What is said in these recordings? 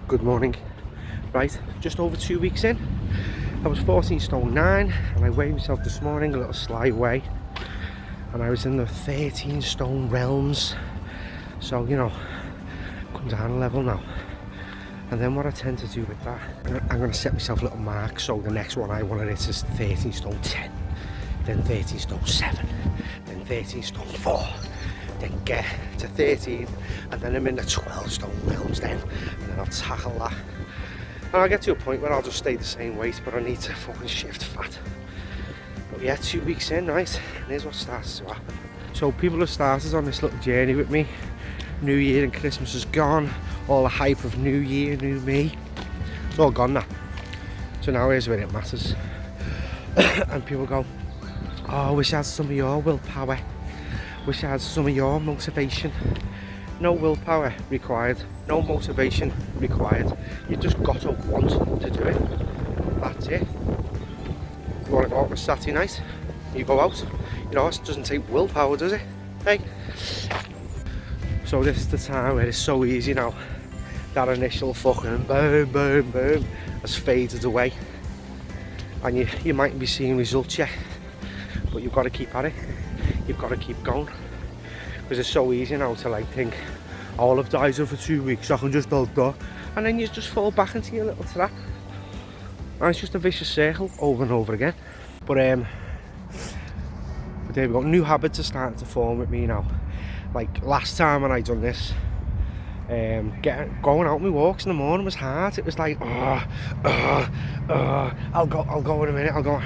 Good morning. Right, just over 2 weeks in. I was 14 stone 9 and I weighed myself this morning, a little slight weigh, and I was in the 13 stone realms. So, you know, come down a level now. And then what I tend to do with that, I'm going to set myself a little mark, so the next one I want to hit is 13 stone 10, then 13 stone 7, then 13 stone 4, then get to 13, and then I'm in the 12 stone realms then, and then I'll tackle that. And I'll get to a point where I'll just stay the same weight, but I need to fucking shift fat. But yeah, 2 weeks in, right, and here's what starts to happen. So people have started on this little journey with me. New Year and Christmas is gone. All the hype of New Year, New Me, it's all gone now. So now here's where it matters. And people go, oh, I wish I had some of your willpower. Wish I had some of your motivation. No willpower required, no motivation required. You just got to want to do it. That's it. You want to go out on a Saturday night, you go out. You know, it doesn't take willpower, does it? Hey. So this is the time where it's so easy now. That initial fucking boom, boom, boom has faded away. And you mightn't be seeing results yet, but you've got to keep at it. You've got to keep going. Because it's so easy now to like think, oh, I've dieted for 2 weeks, I can just hold that. And then you just fall back into your little trap. And it's just a vicious circle over and over again. But there we go, new habits are starting to form with me now. Like last time when I done this, going out on my walks in the morning was hard. It was like, I'll go in a minute, I'll go.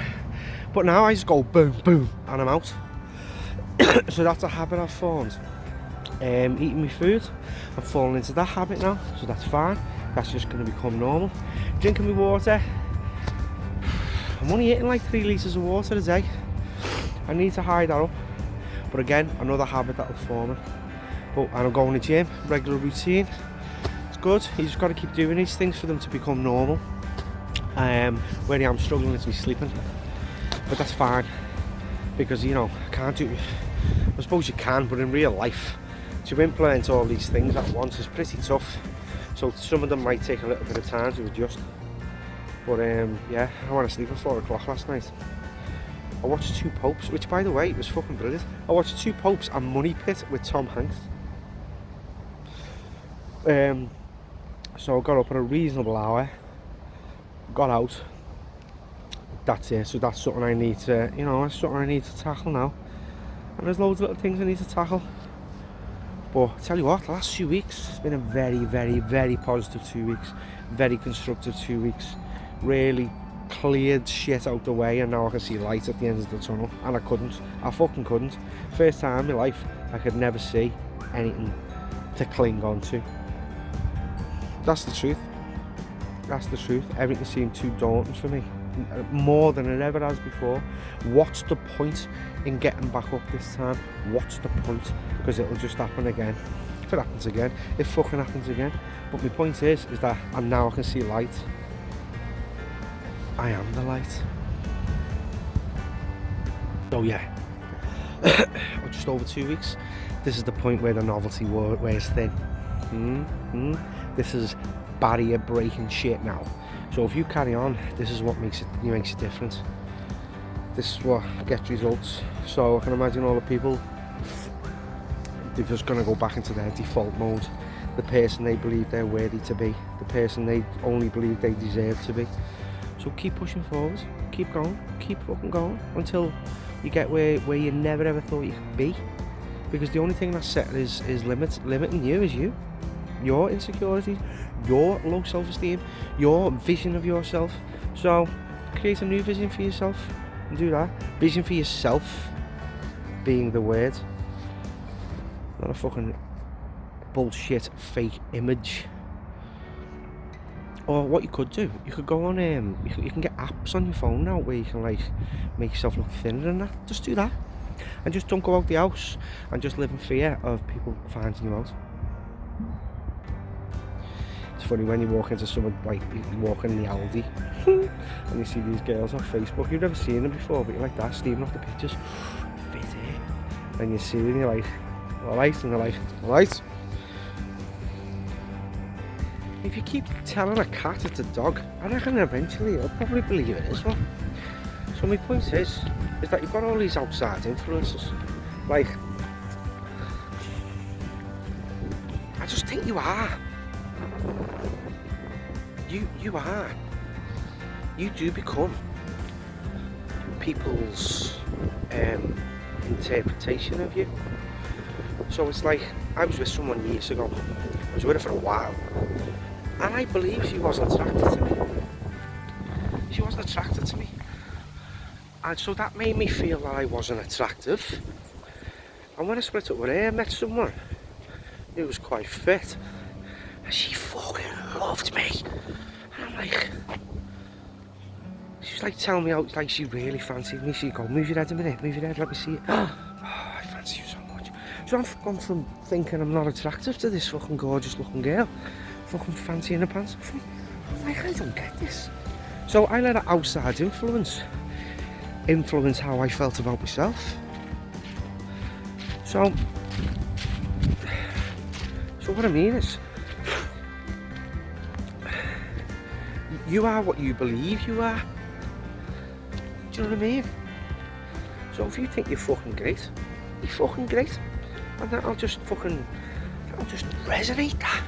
But now I just go boom, boom, and I'm out. So that's a habit I've formed. Eating my food, I'm falling into that habit now, so that's fine. That's just going to become normal. Drinking my water, I'm only eating like 3 litres of water a day. I need to hide that up. But again, another habit that will form it. But and I'm going to the gym, regular routine. It's good. You just got to keep doing these things for them to become normal. Where I am struggling is me sleeping, but that's fine because you know I can't do. I suppose you can, but in real life, to implement all these things at once is pretty tough. So some of them might take a little bit of time to adjust. But yeah, I went to sleep at 4 o'clock last night. I watched 2 Popes, which by the way, was fucking brilliant. I watched 2 Popes and Money Pit with Tom Hanks. So I got up at a reasonable hour, got out. That's it. So that's something I need to, you know, that's something I need to tackle now. And there's loads of little things I need to tackle. But I tell you what, the last 2 weeks has been a very, very, very positive 2 weeks. Very constructive 2 weeks. Really cleared shit out the way, and now I can see light at the end of the tunnel. And I fucking couldn't. First time in my life I could never see anything to cling on to. That's the truth. That's the truth. Everything seemed too daunting for me, more than it ever has before. What's the point in getting back up this time? What's the point? Because it'll just happen again. If it happens again, it fucking happens again. But my point is that and now I can see light. I am the light. So yeah, just over 2 weeks. This is the point where the novelty wears thin. This is barrier breaking shit now. So if you carry on, this is what makes a difference. This is what gets results. So I can imagine all the people, they're just going to go back into their default mode. The person they believe they're worthy to be, the person they only believe they deserve to be. So keep pushing forward, keep going, keep fucking going until you get where you never ever thought you could be. Because the only thing that's set is limiting you is you. Your insecurities, your low self-esteem, your vision of yourself. So create a new vision for yourself and do that. Vision for yourself being the word, not a fucking bullshit fake image. Or what you could do, you could go on you can get apps on your phone now where you can like make yourself look thinner and that. Just do that, and just don't go out the house and just live in fear of people finding you out. It's funny when you walk into someone, like you walk in the Aldi and you see these girls on Facebook. You've never seen them before, but you're like that, steaming off the pictures, fit it, and you see them and you're like, alright, and they're like, alright. if you keep telling a cat it's a dog, I reckon eventually it'll probably believe it is one. So my point is that you've got all these outside influences. Like, I just think you are. You are. You do become people's interpretation of you. So it's like, I was with someone years ago. I was with her for a while. And I believe she wasn't attracted to me. She wasn't attracted to me. And so that made me feel that I wasn't attractive. And when I split up with her, I met someone who was quite fit. And she fucking loved me. And I'm like, she was like telling me how like she really fancied me. She'd go, move your head a minute, move your head, let me see it. Oh, I fancy you so much. So I've gone from thinking I'm not attractive to this fucking gorgeous looking girl. Fucking fancy in the pants. I'm like, I don't get this. So I let an outside influence how I felt about myself. So what I mean is, you are what you believe you are. Do you know what I mean? So if you think you're fucking great, you're fucking great. And that'll just resonate that.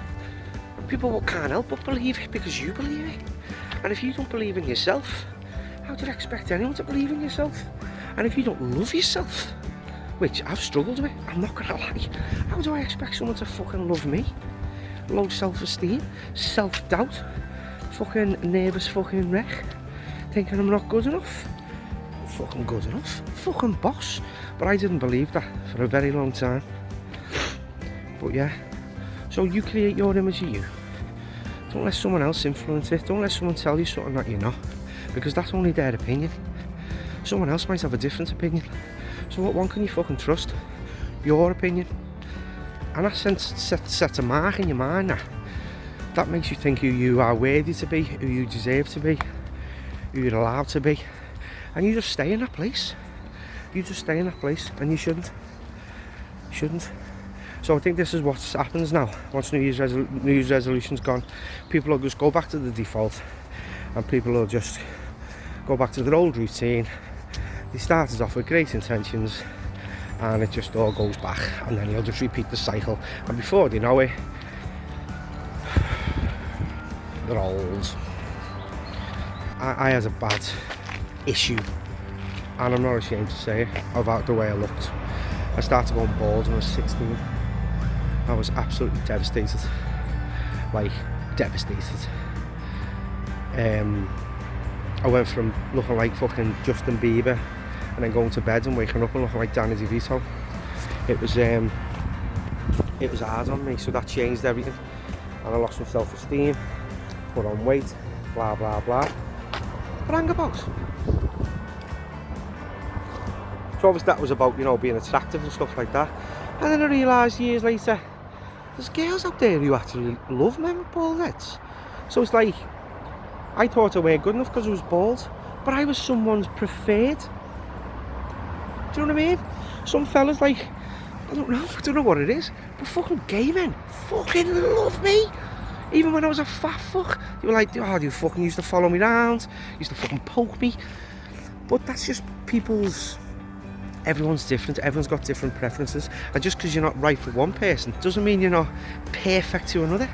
And people can't help but believe it because you believe it. And if you don't believe in yourself, how do you expect anyone to believe in yourself? And if you don't love yourself, which I've struggled with, I'm not gonna lie, how do I expect someone to fucking love me? Low self-esteem, self-doubt, fucking nervous fucking wreck, thinking I'm not good enough. Fucking good enough, fucking boss. But I didn't believe that for a very long time. But yeah, so you create your image of you. Don't let someone else influence it. Don't let someone tell you something that you're not, because that's only their opinion. Someone else might have a different opinion. So what one can you fucking trust? Your opinion. And that sets a mark in your mind that makes you think who you are worthy to be, who you deserve to be, who you're allowed to be. And you just stay in that place. You just stay in that place, and you shouldn't. So I think this is what happens now. Once New Year's resolution's gone, people will just go back to the default, and people will just go back to their old routine. They started off with great intentions, and it just all goes back, and then you'll just repeat the cycle. And before they know it, they're old. I had a bad issue, and I'm not ashamed to say it, about the way I looked. I started going bald when I was 16. I was absolutely devastated, like devastated. I went from looking like fucking Justin Bieber, and then going to bed and waking up and looking like Danny DeVito. It was hard on me, so that changed everything, and I lost my self-esteem, put on weight, blah blah blah. But hang about. So obviously that was about, you know, being attractive and stuff like that. And then I realised years later, there's girls out there who actually love men with bald heads. So it's like, I thought I weren't good enough because I was bald, but I was someone's preferred. Do you know what I mean? Some fellas, like, I don't know what it is, but fucking gay men fucking love me. Even when I was a fat fuck, they were like, oh, you fucking used to follow me around, used to fucking poke me. But that's just everyone's different, everyone's got different preferences. And just because you're not right for one person, doesn't mean you're not perfect to another.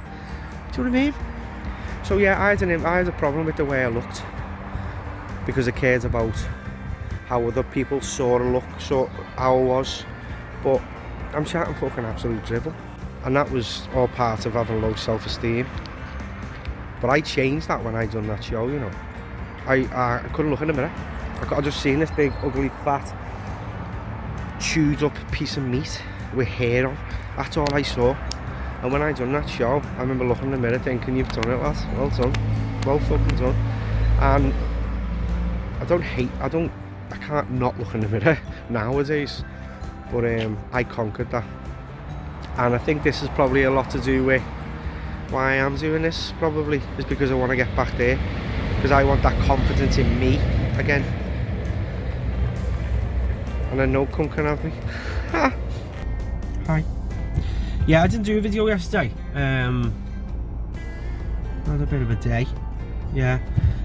Do you know what I mean? So yeah, I had a problem with the way I looked, because I cared about how other people saw a look, saw how I was. But I'm chatting fucking absolute dribble. And that was all part of having low self-esteem. But I changed that when I done that show, you know. I couldn't look in the mirror. I just seen this big, ugly, fat, chewed up piece of meat with hair on. That's all I saw. And when I done that show, I remember looking in the mirror thinking, you've done it, lads. Well done. Well fucking done. And I can't not look in the mirror nowadays. But I conquered that. And I think this is probably a lot to do with why I am doing this, probably, is because I want to get back there. Because I want that confidence in me again. And I know cum can have me. Hi. Yeah, I didn't do a video yesterday. had a bit of a day. Yeah,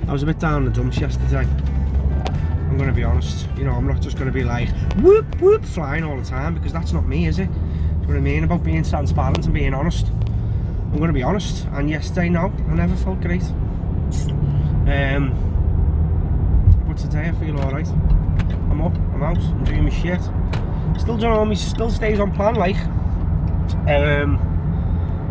I was a bit down in the dumps yesterday. I'm going to be honest. You know, I'm not just going to be like whoop whoop flying all the time, because that's not me, is it? Do you know what I mean? About being transparent and being honest. I'm going to be honest. And yesterday, no, I never felt great. But today I feel all right. I'm up, I'm out, I'm doing my shit. Still doing all my, still stays on plan, like.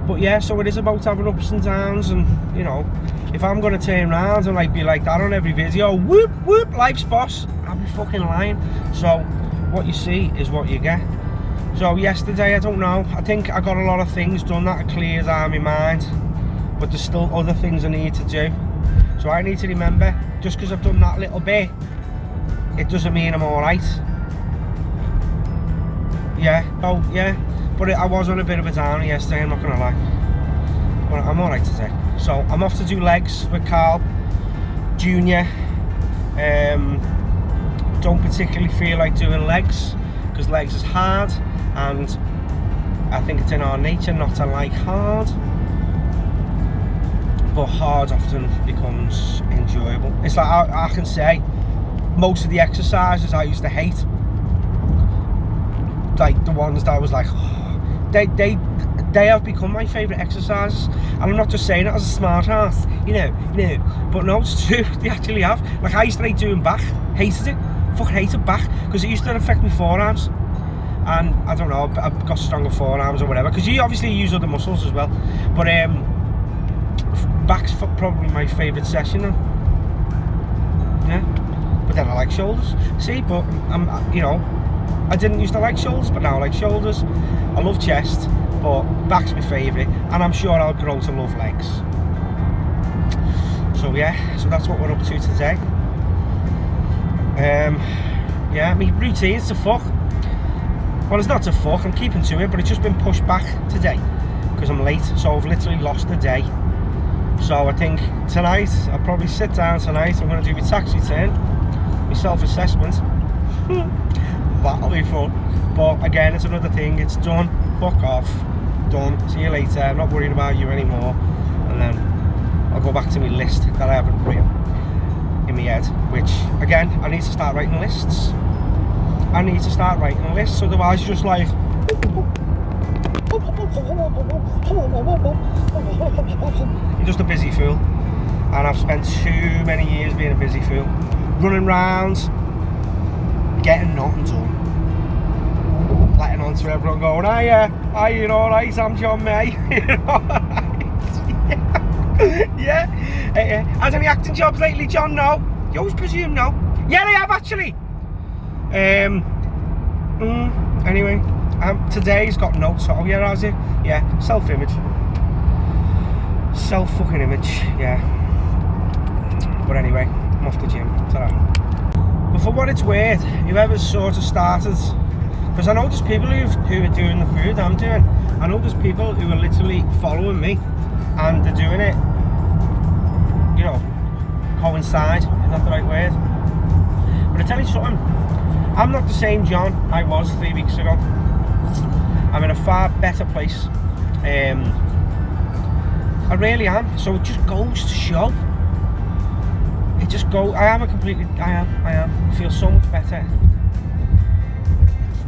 But yeah, so it is about having ups and downs, and you know, if I'm gonna turn around and like be like that on every video, whoop whoop, life's boss, I'll be fucking lying. So what you see is what you get. So yesterday, I don't know, I think I got a lot of things done that cleared out my mind, but there's still other things I need to do. So I need to remember, just because I've done that little bit, it doesn't mean I'm alright. Yeah, oh yeah. But I was on a bit of a downer yesterday, I'm not going to lie. But I'm alright today. So I'm off to do legs with Carl Jr. Don't particularly feel like doing legs, because legs is hard, and I think it's in our nature not to like hard. But hard often becomes enjoyable. It's like I can say most of the exercises I used to hate, like the ones that I was like, oh, they have become my favourite exercises. And I'm not just saying it as a smart ass, you know, but no, it's true, they actually have. Like I used to hate doing back, hated it, fucking hated back, because it used to affect my forearms. And I don't know, I've got stronger forearms or whatever, because you obviously use other muscles as well. But back's probably my favourite session then. Yeah, but then I like shoulders. See, but I'm, you know, I didn't used to like shoulders, but now I like shoulders. I love chest, but back's my favourite, and I'm sure I'll grow to love legs. So yeah, so that's what we're up to today. Yeah, my routine's to fuck. Well, it's not to fuck, I'm keeping to it, but it's just been pushed back today because I'm late, so I've literally lost a day. So I think tonight, I'll probably sit down tonight, I'm going to do my tax return, my self-assessment. That'll be fun. But again, it's another thing, it's done, fuck off, done, see you later, I'm not worried about you anymore. And then I'll go back to my list that I haven't written in my head, which again, I need to start writing lists. I need to start writing lists, otherwise just like you're just a busy fool. And I've spent too many years being a busy fool, running round, getting nothing done, letting on to everyone going, hiya, you alright, I'm John May. You alright? Yeah. Had any acting jobs lately, John? No. You always presume no. Yeah, I have actually. Anyway, today's got notes. Oh yeah, has it? Yeah, self-image. Self-fucking-image, yeah. But anyway, I'm off the gym. Ta-ra. But for what it's worth, whoever's sort of started, because I know there's people who are doing the food I'm doing. I know there's people who are literally following me, and they're doing it, you know, coincide, is that the right word? But I tell you something, I'm not the same John I was 3 weeks ago. I'm in a far better place. I really am. So it just goes to show. It just goes. I am. I feel so much better.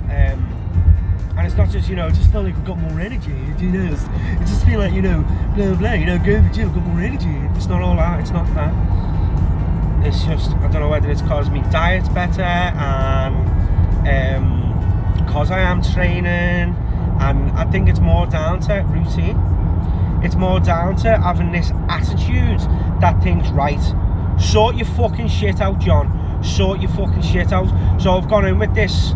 And it's not just, you know, just feel like I've got more energy, you know. It just feel like, you know, blah blah, you know, go to the gym, I've got more energy. It's not all that. It's not that. It's just, I don't know whether it's because my diet's better, and because I am training, and I think it's more down to routine. It's more down to having this attitude that things right. Sort your fucking shit out, John. Sort your fucking shit out. So I've gone in with this,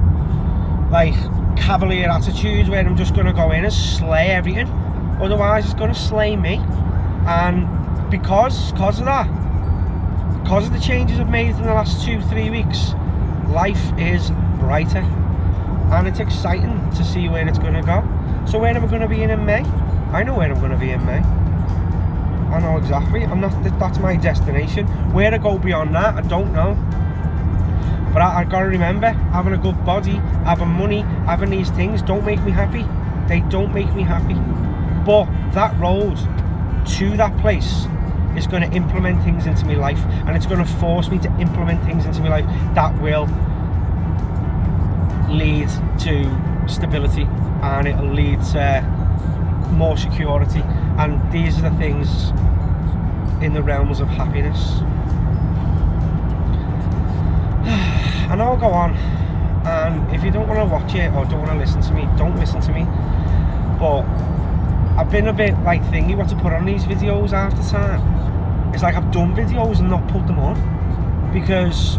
like, cavalier attitude where I'm just going to go in and slay everything. Otherwise, it's going to slay me. And because of that, because of the changes I've made in the last 2-3 weeks, life is brighter, and it's exciting to see where it's going to go. So where am I going to be in May? I know where I'm going to be in May. I know exactly. That's my destination. Where to go beyond that, I don't know. But I got to remember, having a good body, having money, having these things don't make me happy. They don't make me happy. But that road to that place is going to implement things into my life, and it's going to force me to implement things into my life that will lead to stability, and it'll lead to more security, and these are the things in the realms of happiness. And I'll go on, and if you don't want to watch it or don't want to listen to me, don't listen to me. But I've been a bit like thingy what to put on these videos after time. It's like I've done videos and not put them on because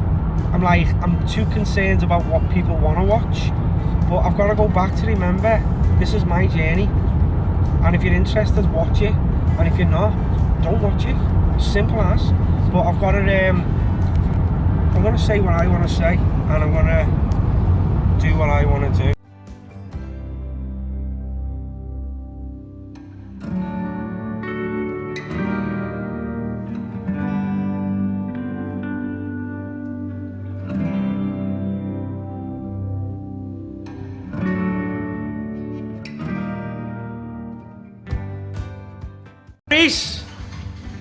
I'm too concerned about what people want to watch. But I've got to go back to remember this is my journey, and if you're interested, watch it, and if you're not, don't watch it. Simple as. But I've got to I'm going to say what I want to say, and I'm going to do what I want to do. Reese!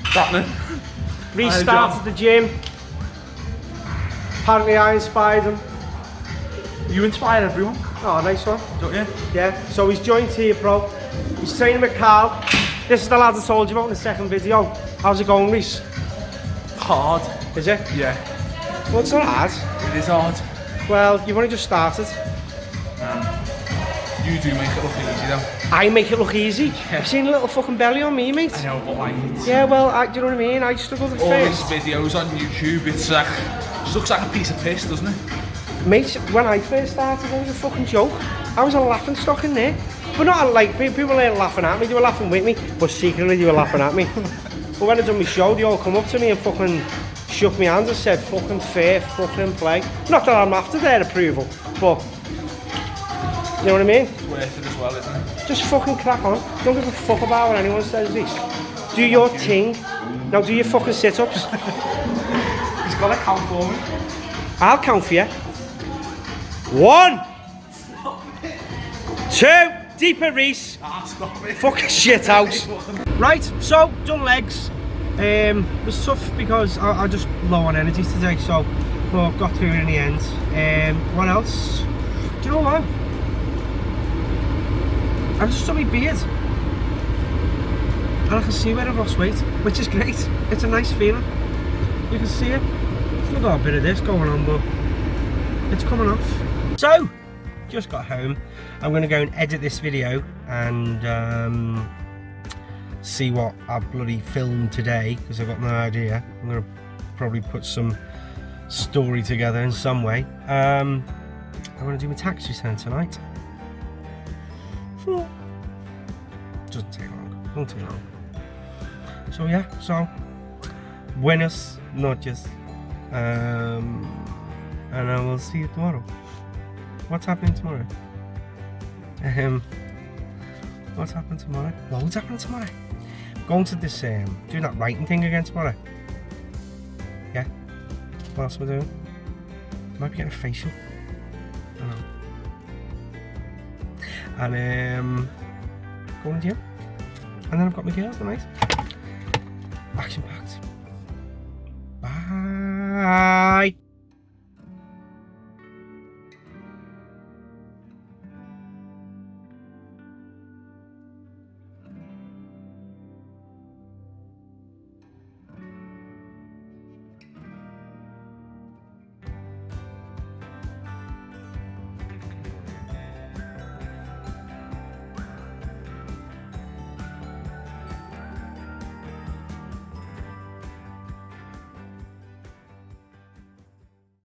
What's happening? Reese started the gym. Apparently I inspired him. You inspire everyone, Oh, nice one. don't you? Yeah, so he's joined Tier Pro. He's training with Carl. This is the lad I told you about in the second video. How's it going, Reese? Hard. Is it? Yeah, Well, it's not hard. it is hard. Well, you've only just started. You do make it look easy though. I make it look easy. You've seen a little fucking belly on me, mate. I know, but like it's Yeah, well, do you know what I mean? I struggled at all these first. videos on YouTube, it's like, just looks like a piece of piss, doesn't it? Mate, when I first started, it was a fucking joke. I was a laughing stock in there. But not like, people weren't laughing at me, they were laughing with me, but secretly they were laughing at me. But when I done my show, they all come up to me and fucking shook my hands and said, fucking fair, fucking play. Not that I'm after their approval, but, you know what I mean? It's worth it as well, isn't it? Just fucking crack on. Don't give a fuck about what anyone says this. Do your thing. Now do your fucking sit-ups. He's got to count for me. I'll count for you. 1, 2, deeper Reese. Ah, stop it. Fucking shit out. Right, so done legs. It was tough because I just low on energy today, so but got through it in the end. What else? Do you know what? I've just done my beard, and I can see where I've lost weight, which is great. It's a nice feeling. You can see it. Still got a bit of this going on, but it's coming off. So, just got home. I'm going to go and edit this video and see what I've bloody filmed today, because I've got no idea. I'm going to probably put some story together in some way. I'm going to do my tax return tonight. Doesn't take long. Won't take long. So yeah, so buenas noches. And I will see you tomorrow. What's happening tomorrow? What's happening tomorrow? Loads happening tomorrow. Going to this doing that writing thing again tomorrow. Yeah. What else am I doing? Might be getting a facial. I don't know. And going to the gym, and then I've got my girls tonight. Action packed. Bye.